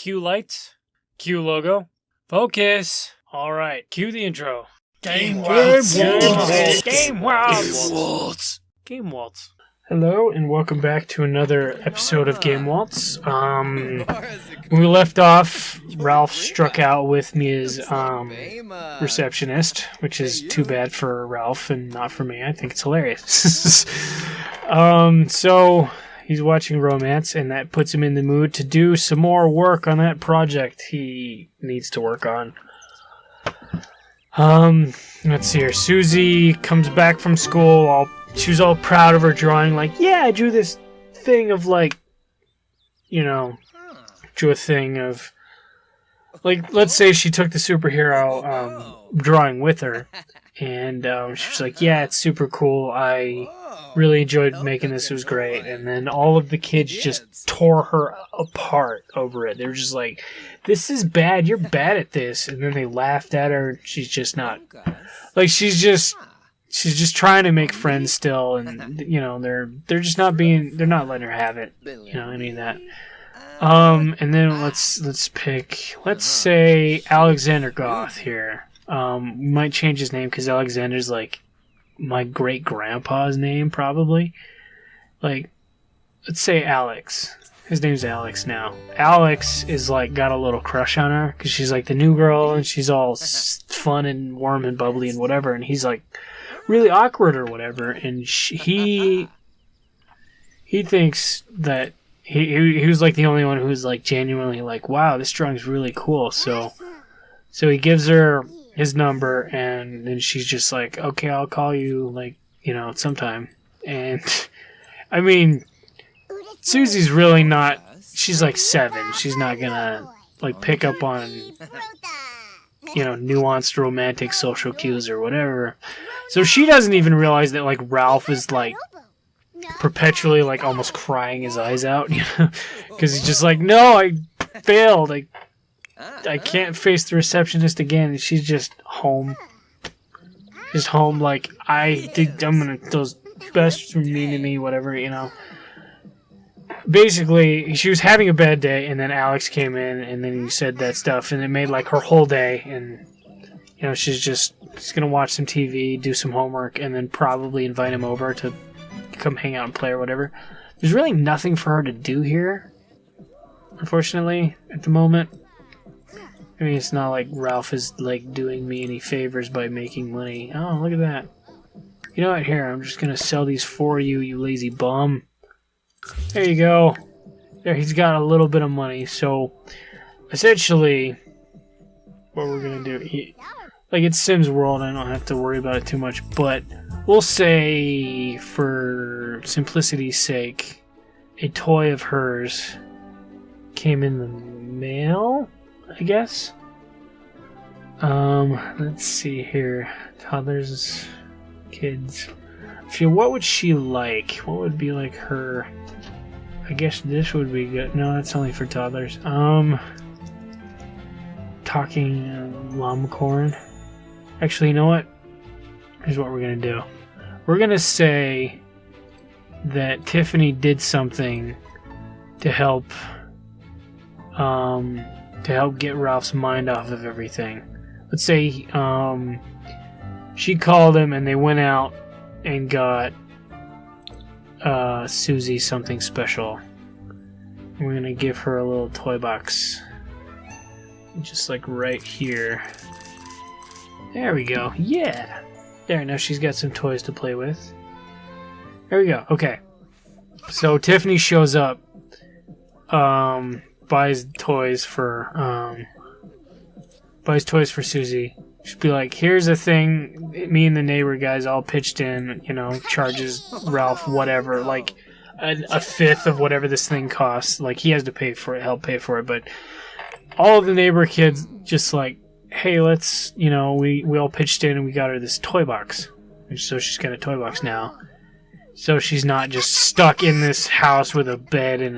Cue lights. Cue logo. Focus. All right. Cue the intro. Game Waltz. Game Waltz. Game Waltz. Hello and welcome back to another episode of Game Waltz. When we left off, Ralph struck out with me as receptionist, which is too bad for Ralph and not for me. I think it's hilarious. So he's watching romance, and that puts him in the mood to do some more work on that project he needs to work on. Let's see here. Susie comes back from school. She was all proud of her drawing. Like, yeah, I drew this thing of, like, drew a thing of, like, let's say she took the superhero drawing with her. And she was like, yeah, it's super cool. I really enjoyed making this. It was great. And then all of the kids just tore her apart over it. They were just like, this is bad. You're bad at this. And then they laughed at her. She's just not. Like, she's just trying to make friends still. And, they're just not being, they're not letting her have it. Any of that. And then let's pick, let's say Alexander Goth here. We might change his name because Alexander's like my great grandpa's name, probably. Like, let's say Alex. His name's Alex now. Alex is like got a little crush on her because she's like the new girl and she's all fun and warm and bubbly and whatever. And he's like really awkward or whatever. And he thinks that he was like the only one who's like genuinely like, wow, this drawing's really cool. So he gives her his number, and then she's just like, okay, I'll call you, like, sometime. And, I mean, Susie's really not, she's like 7. She's not gonna, like, pick up on, nuanced romantic social cues or whatever. So she doesn't even realize that, like, Ralph is, like, perpetually, like, almost crying his eyes out, because he's just like, no, I failed, I can't face the receptionist again. She's just home. Just home, like, those best mean to me, whatever, Basically, she was having a bad day, and then Alex came in, and then he said that stuff, and it made, like, her whole day, and, she's gonna watch some TV, do some homework, and then probably invite him over to come hang out and play or whatever. There's really nothing for her to do here, unfortunately, at the moment. I mean, it's not like Ralph is, like, doing me any favors by making money. Oh, look at that. You know what? Here, I'm just gonna sell these for you, you lazy bum. There you go. There, he's got a little bit of money. So, essentially, what we're gonna do... it's Sims World, I don't have to worry about it too much, but we'll say, for simplicity's sake, a toy of hers came in the mail? I guess. Let's see here. Toddlers, kids. What would she like? What would be like her? I guess this would be good. No, that's only for toddlers. Talking llama-corn. Actually, you know what? Here's what we're gonna do. We're gonna say that Tiffany did something to help get Ralph's mind off of everything. Let's say she called him and they went out and got Susie something special. We're going to give her a little toy box. Just like right here. There we go. Yeah! There, now she's got some toys to play with. There we go. Okay. So Tiffany shows up. Buys toys for Susie. She'd be like, here's a thing, me and the neighbor guys all pitched in, charges Ralph whatever, like a fifth of whatever this thing costs. Like, he has to pay for it, help pay for it, but all of the neighbor kids just like, hey, let's, we all pitched in and we got her this toy box. And so she's got a toy box now. So she's not just stuck in this house with a bed and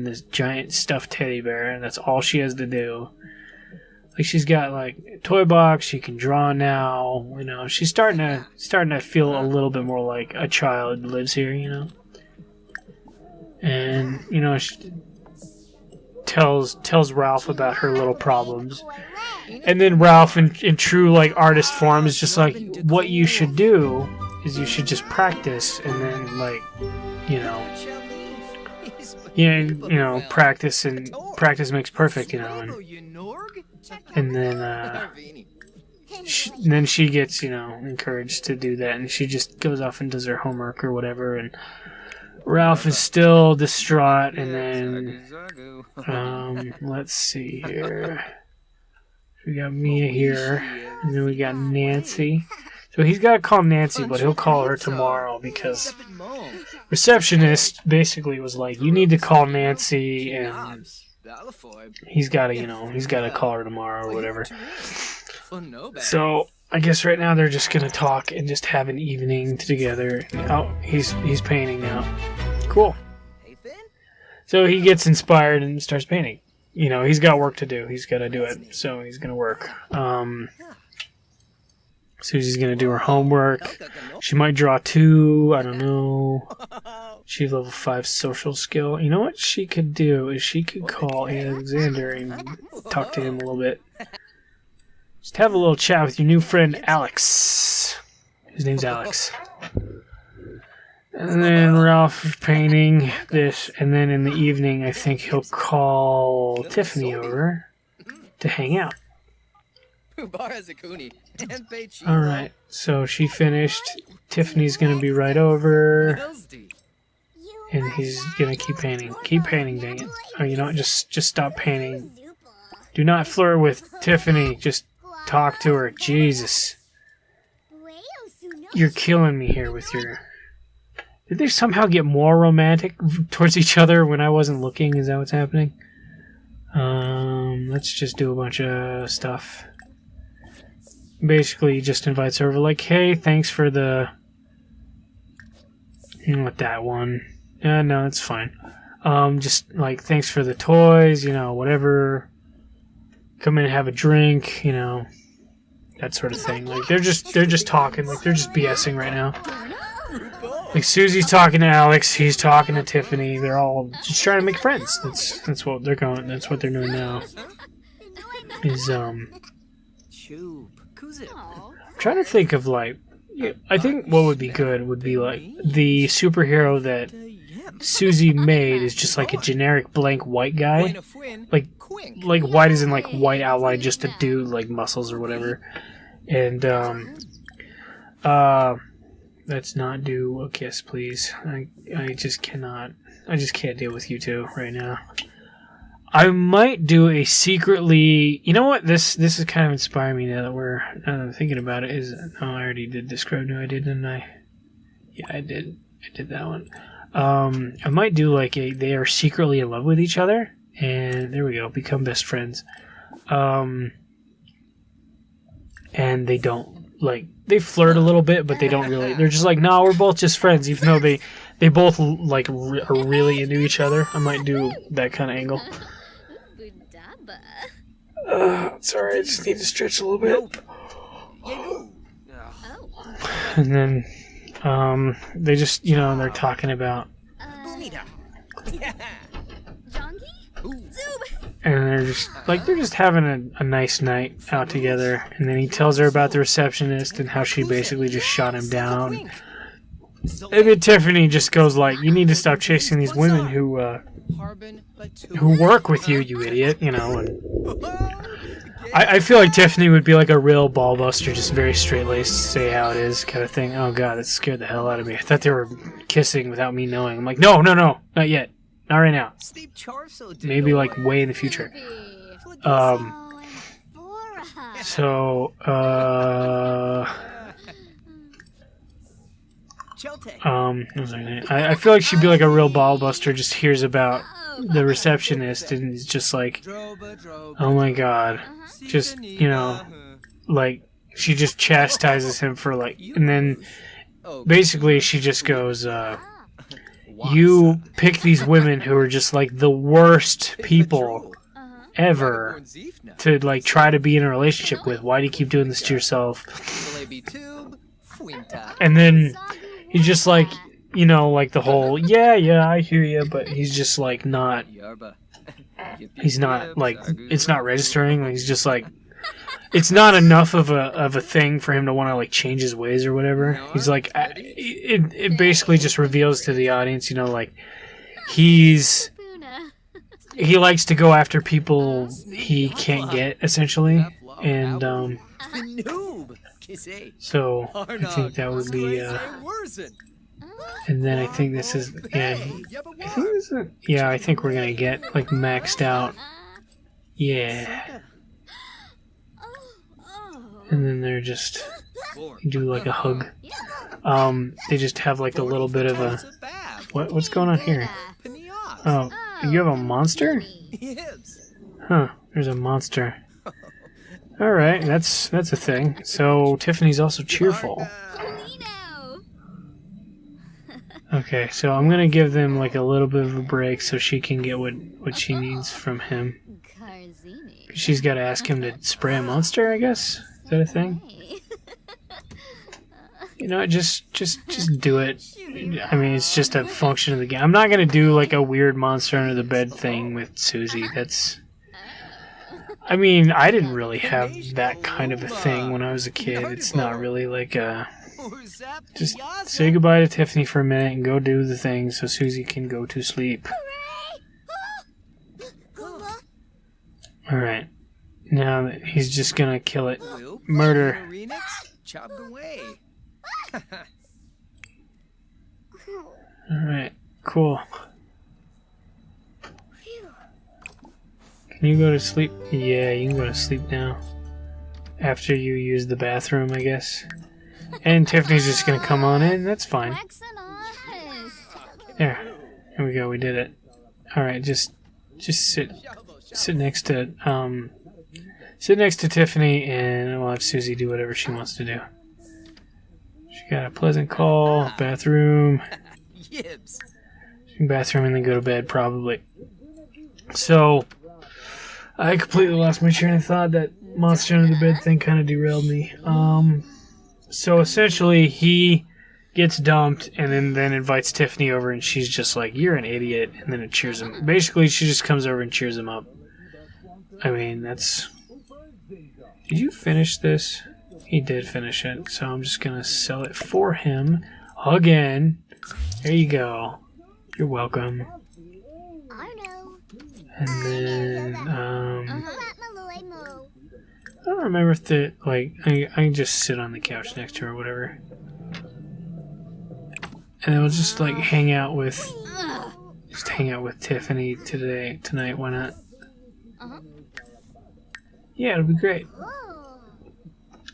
this giant stuffed teddy bear, and that's all she has to do. Like, she's got like a toy box, she can draw now, she's starting to feel a little bit more like a child lives here, And tells Ralph about her little problems. And then Ralph, in true like artist form, is just like, what you should do is you should just practice, and then like, practice, and practice makes perfect, and then she gets encouraged to do that, and she just goes off and does her homework or whatever, and Ralph is still distraught, and then let's see here. We got Mia here, and then we got Nancy. So he's got to call Nancy, but he'll call her tomorrow because receptionist basically was like, you need to call Nancy, and he's got to call her tomorrow or whatever. So I guess right now they're just gonna talk and just have an evening together. Oh, he's painting now. Cool. So he gets inspired and starts painting. He's got work to do. He's got to do it. So he's going to work. Susie's going to do her homework. She might draw 2. I don't know. She's level 5 social skill. You know what she could do is she could call Alexander and talk to him a little bit. Just have a little chat with your new friend Alex. His name's Alex. And then Ralph is painting this, and then in the evening, I think he'll call Tiffany over to hang out. Alright, so she finished. Tiffany's gonna be right over, and he's gonna keep painting. Keep painting, dang it. Oh, just stop painting. Do not flirt with Tiffany, just talk to her. Jesus. You're killing me here with your... Did they somehow get more romantic towards each other when I wasn't looking? Is that what's happening? Let's just do a bunch of stuff. Basically, he just invites her over like, hey, thanks for the... Not that one. No, it's fine. Just like, thanks for the toys, whatever. Come in and have a drink, that sort of thing. Like, they're just talking, like, they're just BSing right now. Like, Susie's talking to Alex, he's talking to Tiffany. They're all just trying to make friends. That's what they're going. That's what they're doing now. I'm trying to think of like, I think what would be good would be like the superhero that Susie made is just like a generic blank white guy, like white as in like white outline, just a dude, like muscles or whatever, and let's not do a kiss, please. I just cannot. I just can't deal with you two right now. I might do a secretly... You know what? This is kind of inspiring me now that I'm thinking about it. I already did describe who I did, didn't I? Yeah, I did. I did that one. I might do like they are secretly in love with each other, and there we go, become best friends. And they don't like they flirt a little bit, but they don't really. They're just like, no, we're both just friends, even though they both like are really into each other. I might do that kind of angle. Sorry, I just need to stretch a little bit. And then they just, they're talking about, and they're just having a nice night out together. And then he tells her about the receptionist and how she basically just shot him down. And then Tiffany just goes like, you need to stop chasing these women who work with you, you idiot, And I feel like Tiffany would be like a real ball buster, just very straight-laced, say how it is kind of thing. Oh god, that scared the hell out of me. I thought they were kissing without me knowing. I'm like, no, not yet. Not right now. Maybe like way in the future. I feel like she'd be like a real ball buster, just hears about the receptionist and is just like, oh my god. Just, like, she just chastises him for like, and then basically she just goes, you pick these women who are just like the worst people ever to like try to be in a relationship with. Why do you keep doing this to yourself? And then he's just like, like the whole, yeah, I hear you, but he's just like not he's not like it's not registering. He's just like it's not enough of a thing for him to want to like change his ways or whatever. He's like it basically just reveals to the audience, you know, like he likes to go after people he can't get essentially, and so I think that would be and then I think this is I think we're gonna get like maxed out, yeah. And then they're just do like a hug. They just have like a little bit of a what's going on here? Oh, you have a monster? Huh? There's a monster. All right, that's a thing. So Tiffany's also cheerful. Okay, so I'm gonna give them like a little bit of a break so she can get what she needs from him. She's got to ask him to spray a monster, I guess. Is that a thing? You know, just do it. I mean, it's just a function of the game. I'm not gonna do like a weird monster under the bed thing with Susie. That's. I mean, I didn't really have that kind of a thing when I was a kid. It's not really like a. Just say goodbye to Tiffany for a minute and go do the thing so Susie can go to sleep. Alright. Now he's just gonna kill it. Murder. Alright, cool. Can you go to sleep? Yeah, you can go to sleep now. After you use the bathroom, I guess. And Tiffany's just gonna come on in. That's fine. There. Here we go. We did it. Alright, just sit next to Tiffany, and we'll have Susie do whatever she wants to do. She got a pleasant call, bathroom. Bathroom and then go to bed, probably. So, I completely lost my train of thought. That monster under the bed thing kind of derailed me. So essentially, he gets dumped and then invites Tiffany over, and she's just like, "You're an idiot," and then it cheers him. Basically, she just comes over and cheers him up. I mean, that's... Did you finish this? He did finish it, so I'm just gonna sell it for him again. There you go. You're welcome. And then, I don't remember if the, like, I can just sit on the couch next to her or whatever. And then we'll just, like, hang out with Tiffany tonight, why not? Yeah, it'll be great.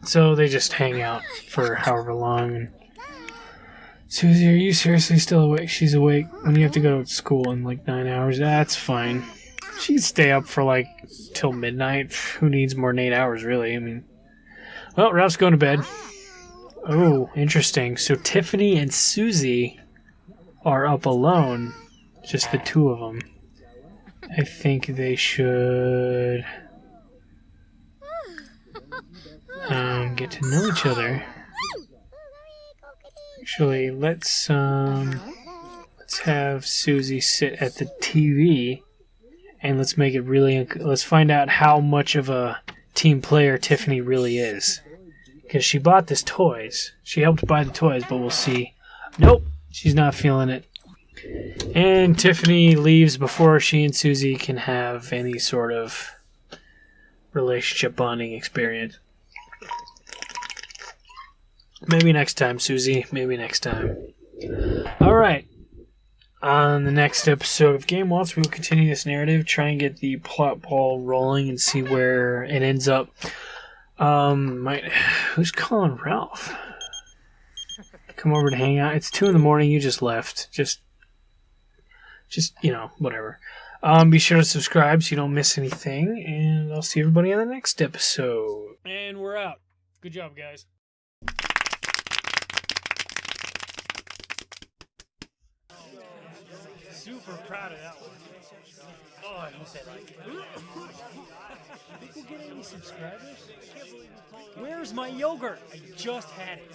So they just hang out for however long. And Susie, are you seriously still awake? She's awake when you have to go to school in like 9 hours. That's fine. She can stay up for like till midnight. Who needs more than 8 hours, really? I mean, well, Ralph's going to bed. Oh, interesting. So Tiffany and Susie are up alone. Just the two of them. I think they should get to know each other. Actually, let's have Susie sit at the TV, and let's make it really. Let's find out how much of a team player Tiffany really is, because she bought this toys. She helped buy the toys, but we'll see. Nope, she's not feeling it. And Tiffany leaves before she and Susie can have any sort of relationship bonding experience. Maybe next time, Susie. Maybe next time. Alright. On the next episode of Game Waltz, we will continue this narrative, try and get the plot ball rolling and see where it ends up. Who's calling Ralph? Come over to hang out. It's 2 a.m. You just left. Just, you know, whatever. Be sure to subscribe so you don't miss anything, and I'll see everybody on the next episode. And we're out. Good job, guys. Super proud of that one. Oh, I hope they like it. Think we'll get any subscribers? Where's my yogurt? I just had it.